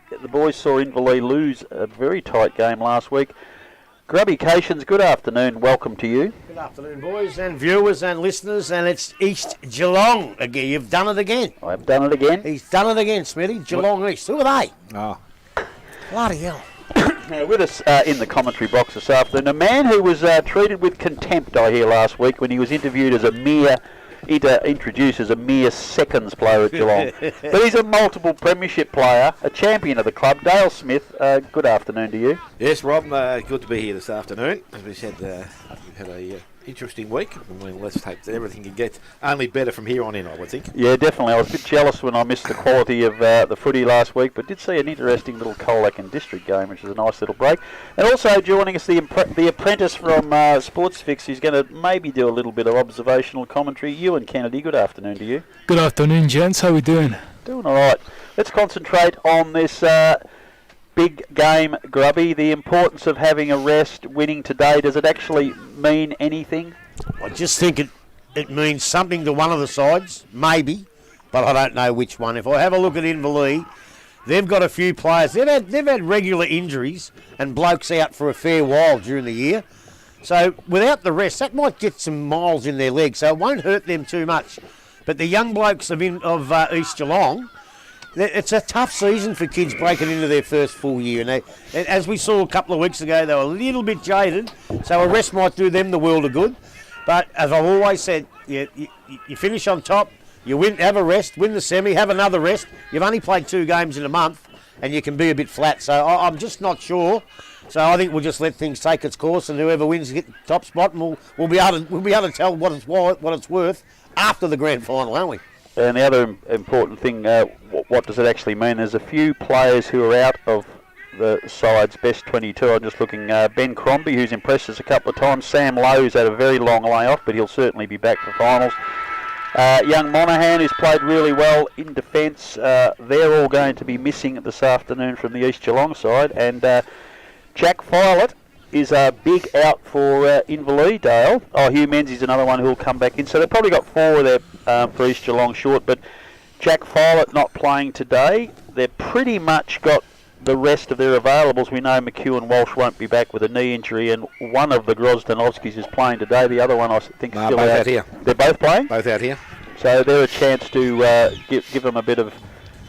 the boys saw Inverleigh lose a very tight game last week. Grubby Cations, good afternoon. Welcome to you. Good afternoon, boys and viewers and listeners. And it's East Geelong again. You've done it again. I've done it again. He's done it again, Smitty. Geelong East. Who are they? Oh. Bloody hell. Now, with us in the commentary box this afternoon, a man who was treated with contempt, I hear, last week when he was interviewed as introduced as a mere seconds player at Geelong. But he's a multiple premiership player, a champion of the club. Dale Smith, good afternoon to you. Yes, Rob, good to be here this afternoon. As we said, we've had a interesting week. Let's hope that everything can get only better from here on in, I would think. Yeah, definitely. I was a bit jealous when I missed the quality of the footy last week, but did see an interesting little Colac and District game, which is a nice little break. And also joining us, the apprentice from Sportsfix, who's going to maybe do a little bit of observational commentary. Ewan Kennedy, good afternoon to you. Good afternoon, gents. How we doing? Doing all right. Let's concentrate on this big game, Grubby. The importance of having a rest, winning today, does it actually mean anything? I just think it means something to one of the sides, maybe, but I don't know which one. If I have a look at Inverleigh, they've got a few players. They've had regular injuries and blokes out for a fair while during the year. So without the rest, that might get some miles in their legs, so it won't hurt them too much. But the young blokes of East Geelong, it's a tough season for kids breaking into their first full year. And as we saw a couple of weeks ago, they were a little bit jaded, so a rest might do them the world of good. But as I've always said, you finish on top, you win, have a rest, win the semi, have another rest. You've only played 2 games in a month, and you can be a bit flat. So I'm just not sure. So I think we'll just let things take its course, and whoever wins get the top spot, and we'll be able to tell what it's worth after the grand final, won't we? And the other important thing, what does it actually mean? There's a few players who are out of the side's best 22. I'm just looking, Ben Crombie, who's impressed us a couple of times. Sam Lowe's had a very long layoff, but he'll certainly be back for finals. Young Monaghan, who's played really well in defence. They're all going to be missing this afternoon from the East Geelong side. And Jack Filet is a big out for Inverleigh, Dale. Hugh Menzies another one who'll come back in. So they've probably got 4 there for East Geelong short. But Jack Filet not playing today. They've pretty much got the rest of their availables. We know McHugh and Walsh won't be back with a knee injury, and one of the Grosdanovskis is playing today. The other one, I think, is still out here. They're both playing? Both out here. So they're a chance to give them a bit of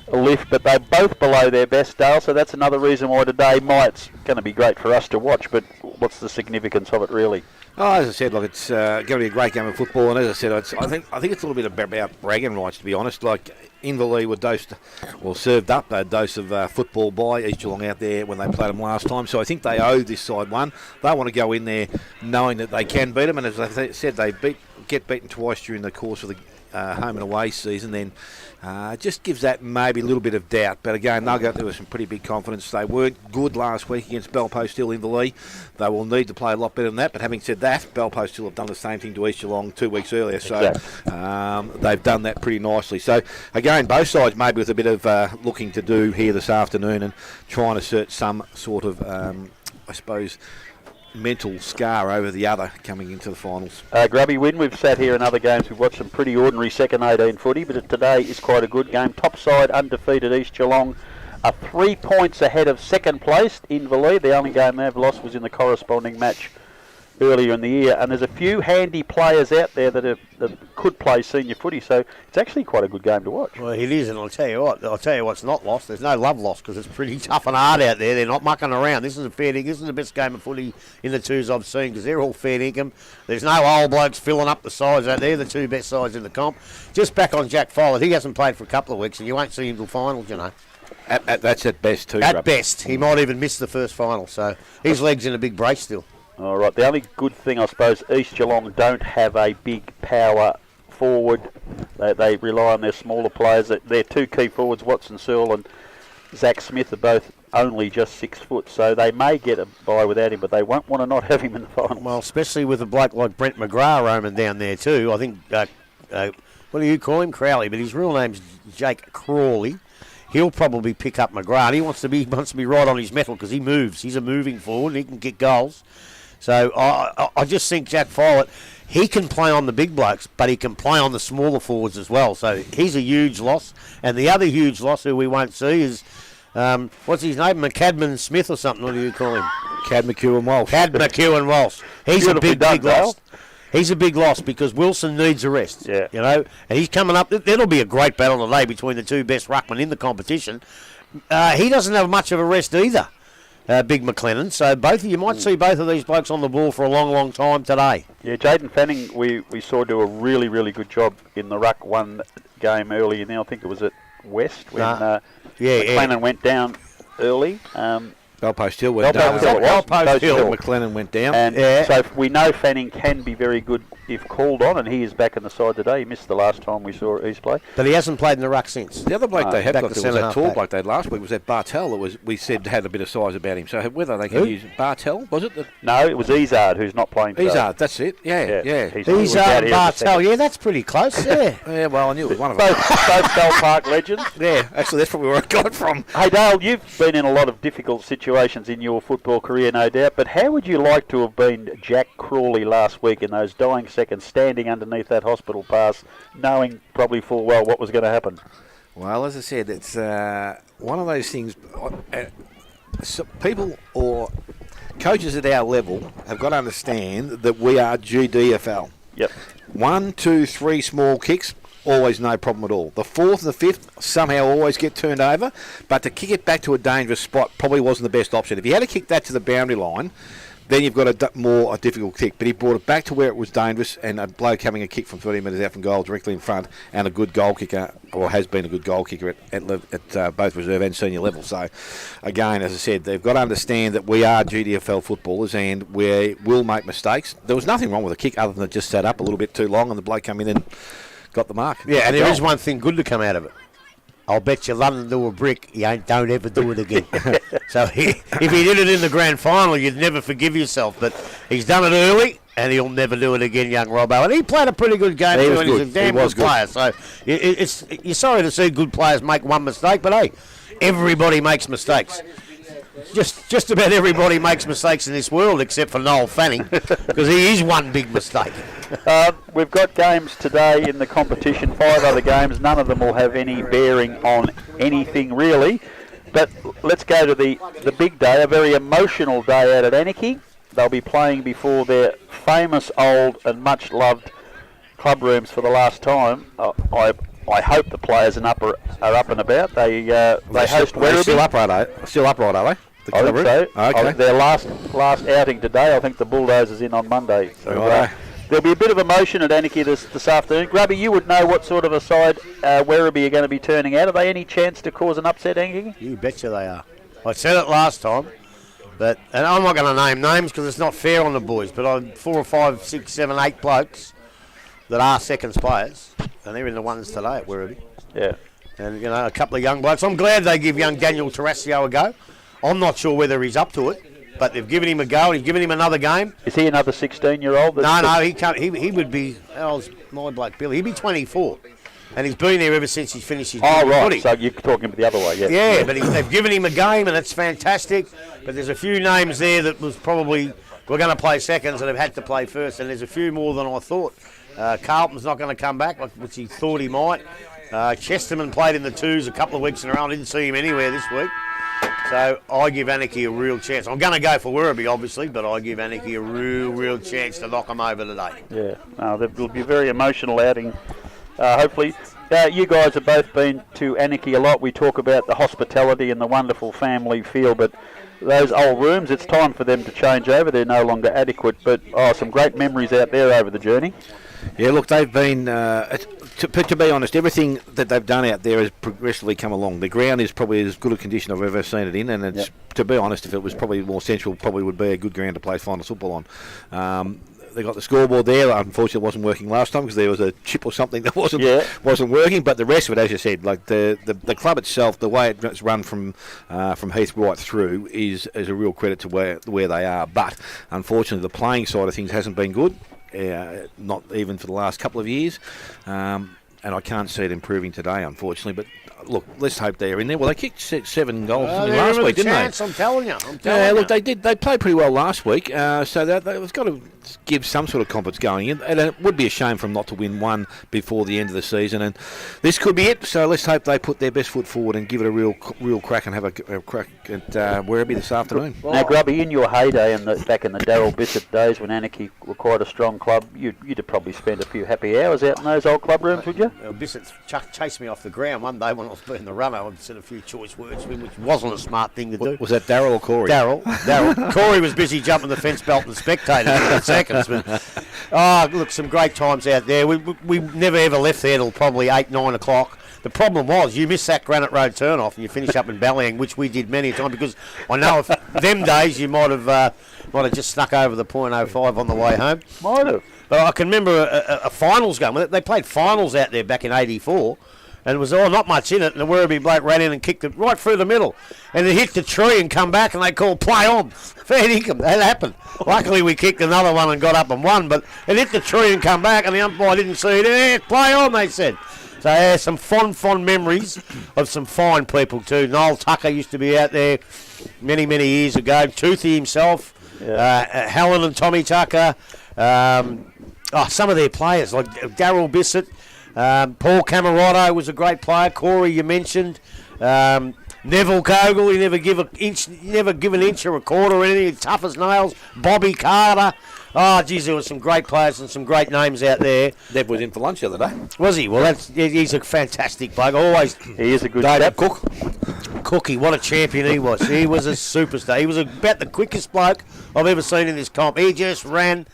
a lift, but they're both below their best, Dale, so that's another reason why today it's going to be great for us to watch, but what's the significance of it really? Oh, as I said, look, it's going to be a great game of football, and as I said, I think it's a little bit about bragging rights, to be honest. Like, Inverleigh were served up a dose of football by East Geelong out there when they played them last time, so I think they owe this side one. They want to go in there knowing that they can beat them, and as I said, they get beaten twice during the course of the home and away season, then just gives that maybe a little bit of doubt. But again, they'll go there with some pretty big confidence. They weren't good last week against Belpost Hill Inverleigh. They will need to play a lot better than that. But having said that, Belpost Hill have done the same thing to East Geelong 2 weeks earlier. So they've done that pretty nicely. So again, both sides maybe with a bit of looking to do here this afternoon and trying to assert some sort of, I suppose, mental scar over the other coming into the finals. Grubby win. We've sat here in other games. We've watched some pretty ordinary second 18 footy, but today is quite a good game. Top side undefeated East Geelong are 3 points ahead of second place Inverleigh. The only game they've lost was in the corresponding match earlier in the year, and there's a few handy players out there that could play senior footy, so it's actually quite a good game to watch. Well, it is, and I'll tell you what's not lost. There's no love lost because it's pretty tough and hard out there. They're not mucking around. This is a fair dinkum. This is the best game of footy in the 2s I've seen because they're all fair dinkum. There's no old blokes filling up the sides out there. The 2 best sides in the comp. Just back on Jack Filet. He hasn't played for a couple of weeks, and you won't see him till finals, you know. That's at best too. At best, he might even miss the first final. So his leg's in a big brace still. All right. The only good thing, I suppose, East Geelong don't have a big power forward. They rely on their smaller players. Their 2 key forwards, Watson Searle and Zach Smith, are both only just 6 foot, so they may get a bye without him, but they won't want to not have him in the final. Well, especially with a bloke like Brent McGrath roaming down there too. I think, what do you call him? Crowley, but his real name's Jake Crawley. He'll probably pick up McGrath. He wants to be right on his mettle because he moves. He's a moving forward and he can kick goals. So I just think Jack Filet, he can play on the big blokes, but he can play on the smaller forwards as well. So he's a huge loss. And the other huge loss who we won't see is What's his name? McCadman Smith or something? What do you call him? Cad McEwen Walsh. Cad McEwen Walsh. He's Beautifully a big done, loss. He's a big loss because Wilson needs a rest. Yeah. You know, and he's coming up. It'll be a great battle today between the two best ruckmen in the competition. He doesn't have much of a rest either, Big McLennan. So you might see both of these blokes on the ball for a long, long time today. Yeah, Jaden Fanning, we saw do a really, really good job in the ruck one game early. And I think it was at West when McLennan went down early. Belpost Hill went down. Belpost Hill. McLennan went down. And so we know Fanning can be very good if called on, and he is back in the side today. He missed the last time we saw East play. But he hasn't played in the ruck since. The other bloke they have back got to there was that tall centre-half bloke they had last week was that Bartel that we said had a bit of size about him. So whether they can use Bartel, was it? No, it was Izard who's not playing today. Izard, that's it. Yeah. Izard and Bartel, yeah, that's pretty close, yeah. Yeah, well, I knew it was one of them. Both Bell Park legends. Yeah, actually, that's probably where I got it from. Hey, Dale, you've been in a lot of difficult situations in your football career, no doubt, but how would you like to have been Jack Crawley last week in those dying seconds, standing underneath that hospital pass, knowing probably full well what was going to happen? Well, as I said, it's one of those things. So people or coaches at our level have got to understand that we are GDFL. Yep. 1, 2, 3 small kicks, always no problem at all. The fourth and the fifth somehow always get turned over, but to kick it back to a dangerous spot probably wasn't the best option. If you had to kick that to the boundary line, then you've got a difficult kick. But he brought it back to where it was dangerous, and a bloke having a kick from 30 metres out from goal directly in front, and a good goal kicker, or has been a good goal kicker at both reserve and senior level. So, again, as I said, they've got to understand that we are GDFL footballers, and we will make mistakes. There was nothing wrong with the kick other than it just sat up a little bit too long, and the bloke came in and got the mark. Yeah, and there is one thing good to come out of it. I'll bet you London do a brick, don't ever do it again. So if he did it in the grand final, you'd never forgive yourself. But he's done it early, and he'll never do it again, young Robbo. And he played a pretty good game, too, and he's a damn good player. So you're sorry to see good players make one mistake, but, hey, everybody makes mistakes. Just about everybody makes mistakes in this world except for Noel Fanning, because he is one big mistake. We've got games today in the competition, 5 other games. None of them will have any bearing on anything really. But let's go to the big day, a very emotional day out at Anarchy. They'll be playing before their famous old and much loved club rooms for the last time. I hope the players are up and about. They host Werribee. Still upright, are they? I think so. Okay. Their last outing today, I think the Bulldozers in on Monday. So, there'll be a bit of emotion at Anarchy this afternoon. Grubby, you would know what sort of a side Werribee are going to be turning out. Are they any chance to cause an upset, Anarchy? You betcha they are. I said it last time, and I'm not going to name names because it's not fair on the boys, but I'm 4 or 5, 6, 7, 8 blokes that are seconds players, and they're in the ones today at Werribee. Yeah. And, a couple of young blokes. I'm glad they give young Daniel Tarasio a go. I'm not sure whether he's up to it, but they've given him a go. He's given him another game. Is he another 16-year-old? No, he can't. He would be. How old's my bloke Billy? He'd be 24, and he's been there ever since he's finished his. Oh right, footy. so you're talking the other way, yeah. Yeah, but they've given him a game, and it's fantastic. But there's a few names there that was probably we're going to play seconds and have had to play first, and there's a few more than I thought. Carlton's not going to come back, which he thought he might. Chesterman played in the twos a couple of weeks in a row. I didn't see him anywhere this week. So I give Anarchy a real chance. I'm going to go for Werribee, obviously, but I give Anarchy a real chance to knock them over today. Yeah, it'll be a very emotional outing, hopefully. You guys have both been to Anarchy a lot. We talk about the hospitality and the wonderful family feel, but those old rooms, it's time for them to change over. They're no longer adequate, but some great memories out there over the journey. Yeah, look, they've been, to be honest, everything that they've done out there has progressively come along. The ground is probably as good a condition I've ever seen it in, and it's, to be honest, if it was probably more central, probably would be a good ground to play finals football on. They got the scoreboard there. Unfortunately, it wasn't working last time because there was a chip or something that wasn't working. But the rest of it, as you said, like the club itself, the way it's run from Heath right through is a real credit to where they are. But unfortunately, the playing side of things hasn't been good. Not even for the last couple of years, and I can't see it improving today, unfortunately. But look, let's hope they're in there. Well, they kicked 7 goals They last were week, the didn't chance, they? I'm telling you. Yeah, look, they did. They played pretty well last week, so they've got to give some sort of confidence going in. And it would be a shame for them not to win one before the end of the season. And this could be it. So let's hope they put their best foot forward and give it a real crack and have a crack at Werribee this afternoon. Now, Grubby, in your heyday and back in the Darryl Bissett days when Anarchy were quite a strong club, you'd have probably spent a few happy hours out in those old club rooms, would you? Bissett chased me off the ground one day when I was being the runner. I said a few choice words to him, which wasn't a smart thing to do. Was that Darryl or Corey? Darryl. Corey was busy jumping the fence belt and the spectators in seconds. But, look, some great times out there. We never ever left there till probably 8, 9 o'clock. The problem was you missed that Granite Road turn-off and you finished up in Ballyang, which we did many a time, because I know if them days you might have just snuck over the .05 on the way home. Might have. But I can remember a finals game. They played finals out there back in '84, and it was not much in it. And the Werribee bloke ran in and kicked it right through the middle, and it hit the tree and come back, and they called play on. Fair dinkum, that happened. Luckily, we kicked another one and got up and won, but it hit the tree and come back, and the umpire didn't see it. Play on, they said. So yeah, some fond memories of some fine people too. Noel Tucker used to be out there many years ago. Toothy himself, Helen and Tommy Tucker. Some of their players like Darryl Bissett, Paul Camerotto was a great player. Corey, you mentioned. Neville Kogel, he never give an inch or a quarter or anything. Tough as nails. Bobby Carter. Oh, geez, there were some great players and some great names out there. Nev was in for lunch the other day. Was he? Well, he's a fantastic bloke. Always. He is a good David Cook. Cookie, what a champion he was. He was a superstar. He was about the quickest bloke I've ever seen in this comp. He just ran.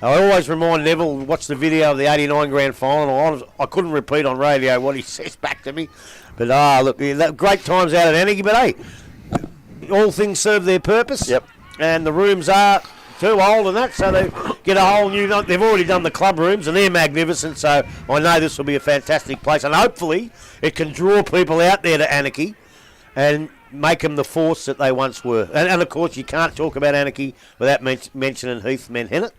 I always remind Neville, watch the video of the '89 grand final. I couldn't repeat on radio what he says back to me. But, look, great times out at Anarchy. But, hey, all things serve their purpose. Yep. And the rooms are too old and that, so they get a whole new... They've already done the club rooms, and they're magnificent, so I know this will be a fantastic place. And hopefully it can draw people out there to Anarchy and make them the force that they once were. And of course, you can't talk about Anarchy without mentioning Heath Menhennett.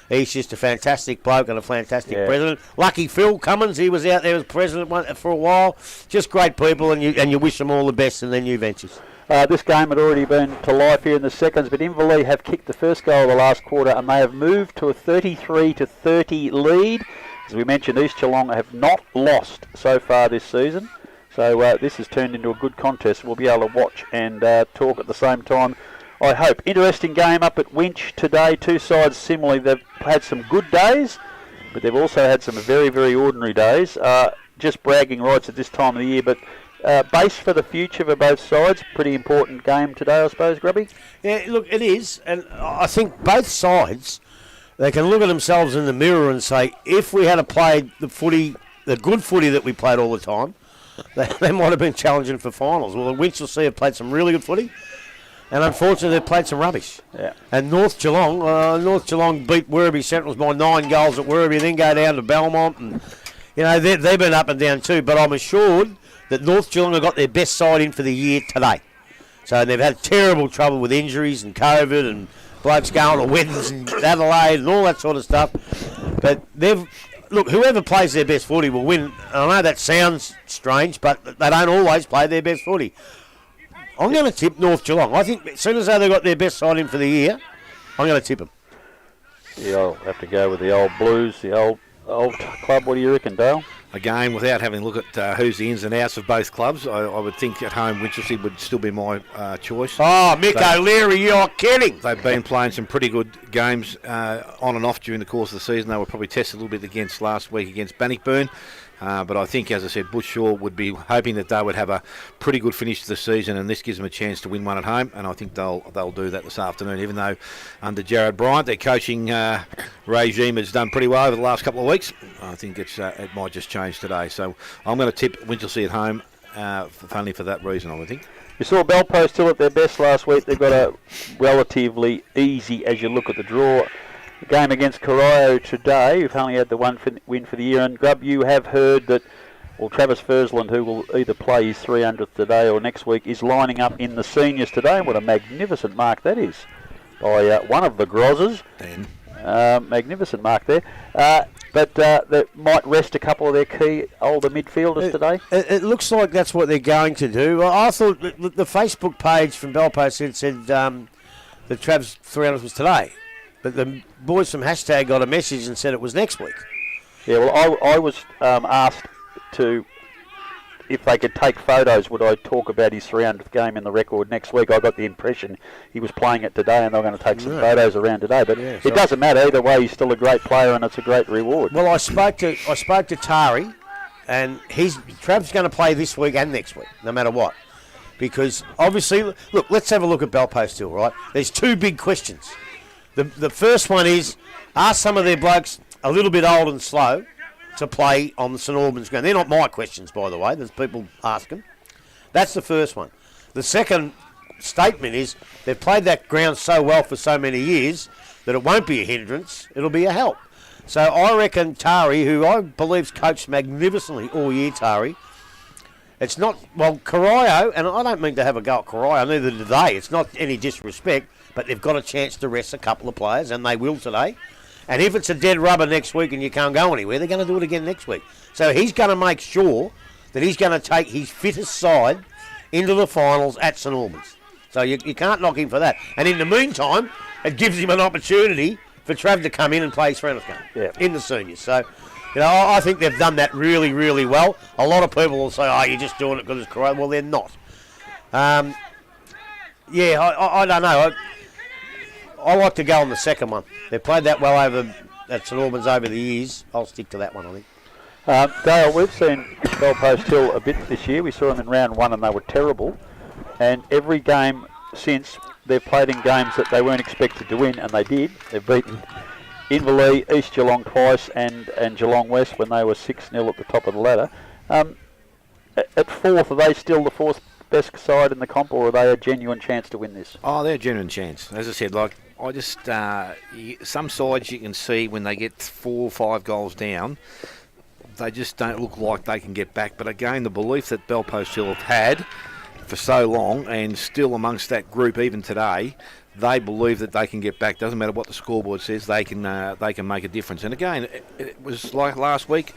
He's just a fantastic bloke and a fantastic president. Lucky Phil Cummins, he was out there as president for a while. Just great people, and you wish them all the best in their new ventures. This game had already been to life here in the seconds, but Inverleigh have kicked the first goal of the last quarter, and they have moved to a 33-30 lead. As we mentioned, East Geelong have not lost so far this season. So this has turned into a good contest. We'll be able to watch and talk at the same time, I hope. Interesting game up at Winch today. Two sides similarly. They've had some good days, but they've also had some very, very ordinary days. Just bragging rights at this time of the year, but base for the future for both sides. Pretty important game today, I suppose, Grubby? Yeah, look, it is. And I think both sides, they can look at themselves in the mirror and say, if we had played the good footy that we played all the time, they might have been challenging for finals. Well, the Winchelsea have played some really good footy, and unfortunately they've played some rubbish. Yeah. And North Geelong beat Werribee Centrals by 9 goals at Werribee, then go down to Belmont, and they've been up and down too. But I'm assured that North Geelong have got their best side in for the year today. So they've had terrible trouble with injuries and COVID and blokes going to weddings in Adelaide and all that sort of stuff. But whoever plays their best footy will win. I know that sounds strange, but they don't always play their best footy. I'm going to tip North Geelong. I think as soon as they've got their best side in for the year, I'm going to tip them. Yeah, I'll have to go with the old Blues, the old club. What do you reckon, Dale? Again, without having a look at who's the ins and outs of both clubs, I would think at home Winchelsea would still be my choice. Oh, Mick O'Leary, you're kidding. They've been playing some pretty good games on and off during the course of the season. They were probably tested a little bit against last week against Bannockburn. But I think, as I said, Bush Shaw would be hoping that they would have a pretty good finish to the season, and this gives them a chance to win one at home, and I think they'll do that this afternoon, even though under Jared Bryant, their coaching regime has done pretty well over the last couple of weeks. I think it might just change today. So I'm going to tip Winchelsea at home, only for that reason, I would think. You saw Belpo still at their best last week. They've got a relatively easy, as you look at the draw, game against Corio today. You've only had the one win for the year. And Grub, you have heard that, Travis Fursland, who will either play his 300th today or next week, is lining up in the seniors today. What a magnificent mark that is by one of the Grozzers. Magnificent mark there. But they might rest a couple of their key older midfielders today. It looks like that's what they're going to do. I thought the Facebook page from Bellpost said the Trav's 300 was today. But the boys from Hashtag got a message and said it was next week. Yeah, well, I was asked to, if they could take photos, would I talk about his 300th game in the record next week? I got the impression he was playing it today and they're going to take some photos around today. But it doesn't matter. Either way, he's still a great player and it's a great reward. Well, I spoke to Tari, and Trav's going to play this week and next week, no matter what. Because, obviously, look, let's have a look at Bellpost Hill, right? There's two big questions. The first one is, are some of their blokes a little bit old and slow to play on the St Albans ground? They're not my questions, by the way. There's people asking. That's the first one. The second statement is they've played that ground so well for so many years that it won't be a hindrance. It'll be a help. So I reckon Tari, who I believe's coached magnificently all year, Tari, it's not, well, Corio, and I don't mean to have a go at Corio, neither do they. It's not any disrespect, but they've got a chance to rest a couple of players, and they will today. And if it's a dead rubber next week and you can't go anywhere, they're going to do it again next week. So he's going to make sure that he's going to take his fittest side into the finals at St Albans. So you can't knock him for that. And in the meantime, it gives him an opportunity for Trav to come in and play his 300th game in the seniors. So, I think they've done that really, really well. A lot of people will say, you're just doing it because it's correct. Well, they're not. I don't know. I like to go on the second one. They've played that well at St Albans over the years. I'll stick to that one, I think. Dale, we've seen Bellpost Hill a bit this year. We saw them in round one and they were terrible. And every game since, they've played in games that they weren't expected to win, and they did. They've beaten Inverleigh, East Geelong twice, and Geelong West when they were 6-0 at the top of the ladder. At fourth, are they still the fourth best side in the comp, or are they a genuine chance to win this? Oh, they're a genuine chance. As I said, some sides you can see when they get 4 or 5 goals down, they just don't look like they can get back. But again, the belief that Bellpost Hill have had for so long, and still amongst that group even today, they believe that they can get back. Doesn't matter what the scoreboard says, they can make a difference. And again, it was like last week.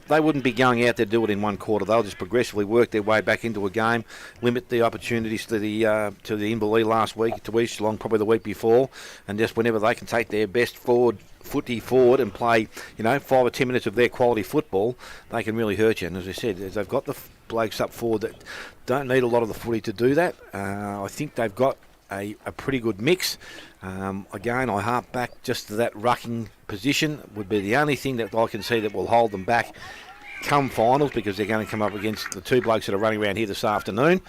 They wouldn't be going out there to do it in one quarter. They'll just progressively work their way back into a game, limit the opportunities to the Inverleigh last week, to East Geelong probably the week before, and just whenever they can take their best footy forward and play 5 or 10 minutes of their quality football, they can really hurt you. And as I said, they've got the blokes up forward that don't need a lot of the footy to do that. I think they've got a pretty good mix. Again, I harp back just to that rucking position would be the only thing that I can see that will hold them back come finals, because they're going to come up against the 2 blokes that are running around here this afternoon,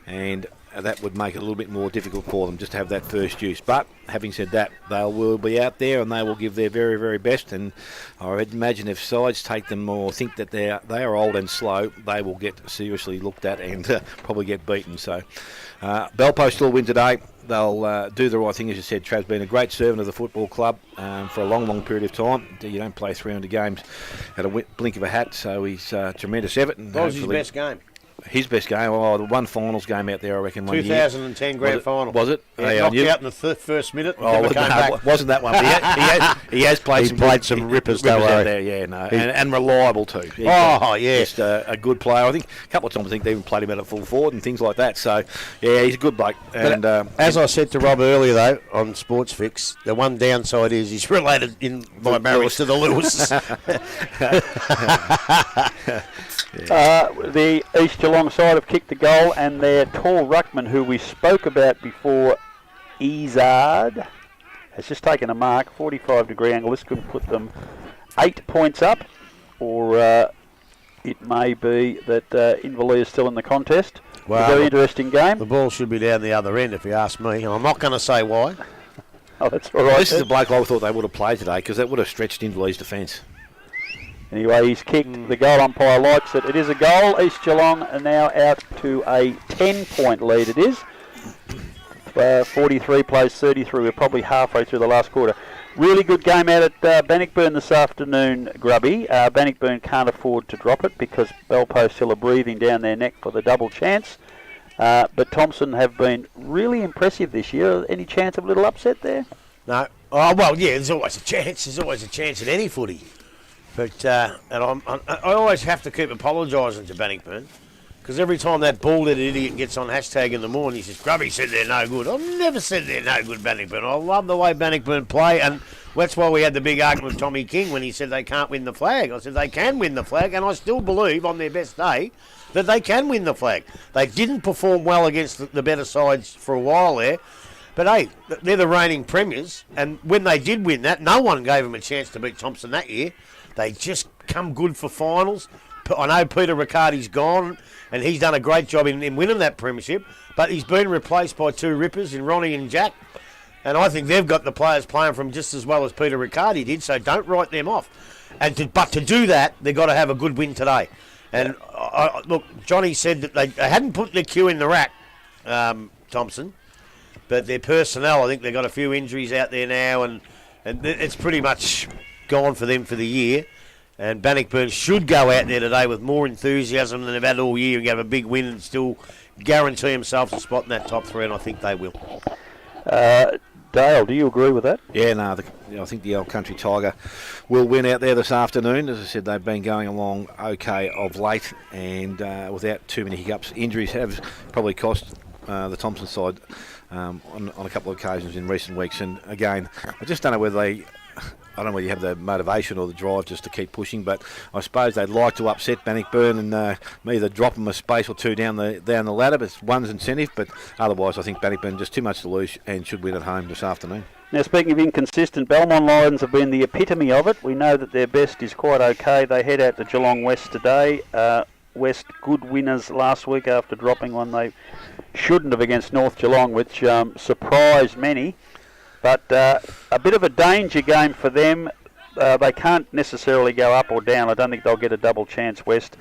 and that would make it a little bit more difficult for them just to have that first use. But having said that, they will be out there and they will give their very, very best, and I would imagine if sides take them or think that they are old and slow, they will get seriously looked at and probably get beaten. So Bellpost will win today. They'll do the right thing. As you said, Trav's been a great servant of the football club for a long, long period of time. You don't play 300 games at a blink of a hat, so he's a tremendous effort. What was his best game? His best game, the one finals game out there, I reckon. 2010 grand final. Was it? Yeah, knocked out in the first minute. Wasn't that one? But he has played some rippers out there. Yeah, no, and reliable too. Just a good player. I think a couple of times they even played him out at full forward and things like that. So yeah, he's a good bloke. And as I said to Rob earlier though on Sports Fix, the one downside is he's related by marriage to the Lewis. The East Geelong side have kicked the goal, and their tall ruckman, who we spoke about before, Izard, has just taken a mark, 45-degree angle. This could put them 8 points up, or it may be that Inverleigh is still in the contest. Well, a very interesting game. The ball should be down the other end, if you ask me, and I'm not going to say why. Oh, that's all right. This is the bloke I thought they would have played today, because that would have stretched Inverleigh's defence. Anyway, he's kicked. The goal umpire likes it. It is a goal. East Geelong are now out to a 10-point lead. It is 43 plays 33. We're probably halfway through the last quarter. Really good game out at Bannockburn this afternoon, Grubby. Bannockburn can't afford to drop it because Bellpost Hill are breathing down their neck for the double chance. But Thompson have been really impressive this year. Any chance of a little upset there? No, Oh, well, yeah, there's always a chance. There's always a chance in any footy. But I always have to keep apologising to Bannockburn, because every time that bald-headed idiot gets on hashtag in the morning, he says, Grubby said they're no good. I've never said they're no good, Bannockburn. I love the way Bannockburn play, and that's why we had the big argument with Tommy King when he said they can't win the flag. I said they can win the flag, and I still believe on their best day that they can win the flag. They didn't perform well against the better sides for a while there, but hey, they're the reigning premiers, and when they did win that, no one gave them a chance to beat Thompson that year. They just come good for finals. I know Peter Riccardi's gone, and he's done a great job in winning that premiership, but he's been replaced by two rippers in Ronnie and Jack, and I think they've got the players playing from just as well as Peter Riccardi did, so don't write them off. But to do that, they've got to have a good win today. And look, Johnny said that they hadn't put the queue in the rack, Thompson, but their personnel, I think they've got a few injuries out there now, and it's pretty much gone for them for the year. And Bannockburn should go out there today with more enthusiasm than they've had all year and have a big win and still guarantee themselves a spot in that top three, and I think they will. Dale, do you agree with that? Yeah, no, I think the Old Country Tiger will win out there this afternoon. As I said, they've been going along okay of late, and without too many hiccups. Injuries have probably cost the Thompson side on a couple of occasions in recent weeks. And again, I just don't know whether I don't know whether you have the motivation or the drive just to keep pushing, but I suppose they'd like to upset Bannockburn and either drop them a space or two down the ladder. But it's one's incentive, but otherwise I think Bannockburn just too much to lose and should win at home this afternoon. Now, speaking of inconsistent, Belmont Lions have been the epitome of it. We know that their best is quite okay. They head out to Geelong West today. West good winners last week after dropping one they shouldn't have against North Geelong, which surprised many. But a bit of a danger game for them. They can't necessarily go up or down. I don't think they'll get a double chance, West,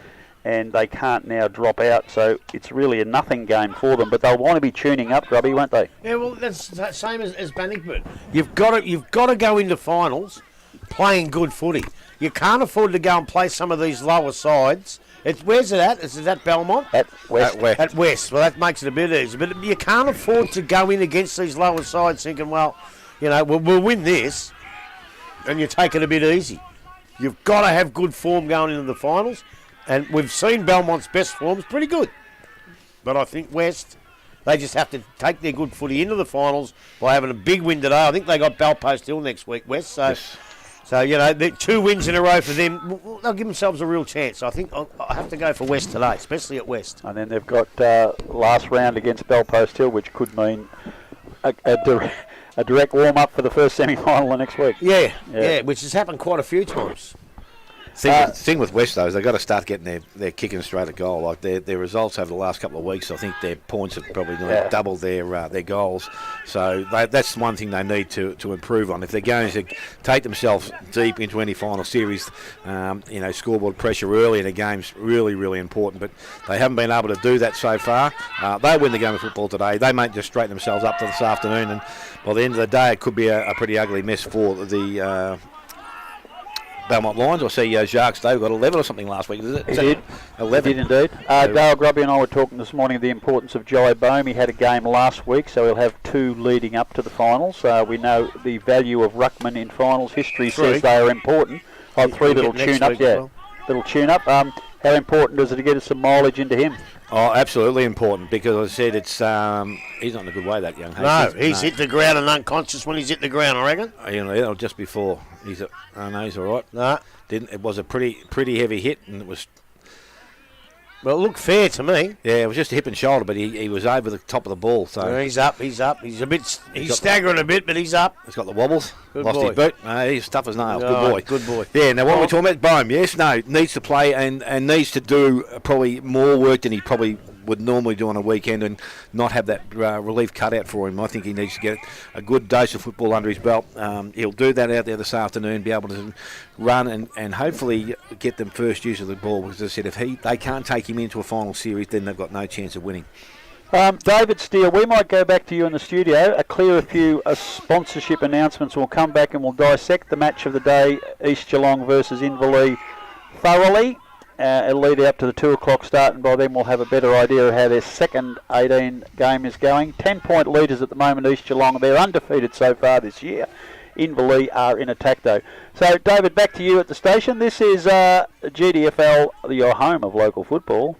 and they can't now drop out. So it's really a nothing game for them. But they'll want to be tuning up, Grubby, won't they? Yeah, well, that's the same as Bannockburn. You've got to go into finals playing good footy. You can't afford to go and play some of these lower sides. Where's it at? Is it at Belmont? At West. At West. Well, that makes it a bit easier. But you can't afford to go in against these lower sides thinking, well, you know, we'll win this, and you take it a bit easy. You've got to have good form going into the finals, and we've seen Belmont's best form's pretty good. But I think West, they just have to take their good footy into the finals by having a big win today. I think they got Belpost Hill next week, West, so... Yes. So, you know, 2 wins in a row for them, they'll give themselves a real chance. I think I have to go for West today, especially at West. And then they've got last round against Belpost Hill, which could mean a direct warm-up for the first semi-final the next week. Yeah, which has happened quite a few times. Thing with West, though, is they've got to start getting their kicking straight at goal. Like their results over the last couple of weeks, I think their points have probably doubled their goals. So that's one thing they need to improve on. If they're going to take themselves deep into any final series, scoreboard pressure early in a game's really, really important. But they haven't been able to do that so far. They'll win the game of football today. They might just straighten themselves up to this afternoon, and by the end of the day, it could be a pretty ugly mess for the Belmont Lions. I see Jacques Day got 11 or something last week. Is it? He did. 11. He did indeed. Dale Grubby and I were talking this morning of the importance of Jai Bohm. He had a game last week, so he'll have 2 leading up to the finals. We know the value of ruckman in finals. History says they are important. 3 little tune-up, little tune-up. How important is it to get some mileage into him? Oh, absolutely important, because as I said, it's he's not in a good way, that young Hastings. No, he's hit the ground and unconscious when he's hit the ground, I reckon. It'll just before. He's all right. No. It was a pretty heavy hit, and it was... Well, it looked fair to me. Yeah, it was just a hip and shoulder, but he was over the top of the ball. So yeah, he's up. He's staggering a bit, but he's up. He's got the wobbles. Lost his boot. No, he's tough as nails. Good boy. Yeah, now what we're talking about, Bohm, yes, no, needs to play and needs to do probably more work than he probably would normally do on a weekend and not have that relief cut out for him. I think he needs to get a good dose of football under his belt. He'll do that out there this afternoon, be able to run and hopefully get them first use of the ball, because as I said, if they can't take him into a final series, then they've got no chance of winning. David Steele, we might go back to you in the studio, clear a few sponsorship announcements. We'll come back and we'll dissect the match of the day, East Geelong versus Inverleigh, thoroughly. It'll lead up to the 2 o'clock start, and by then we'll have a better idea of how their second 18 game is going. 10-point leaders at the moment, East Geelong. They're undefeated so far this year. Inverleigh are in attack though. So David, back to you at the station. This is GDFL, your home of local football.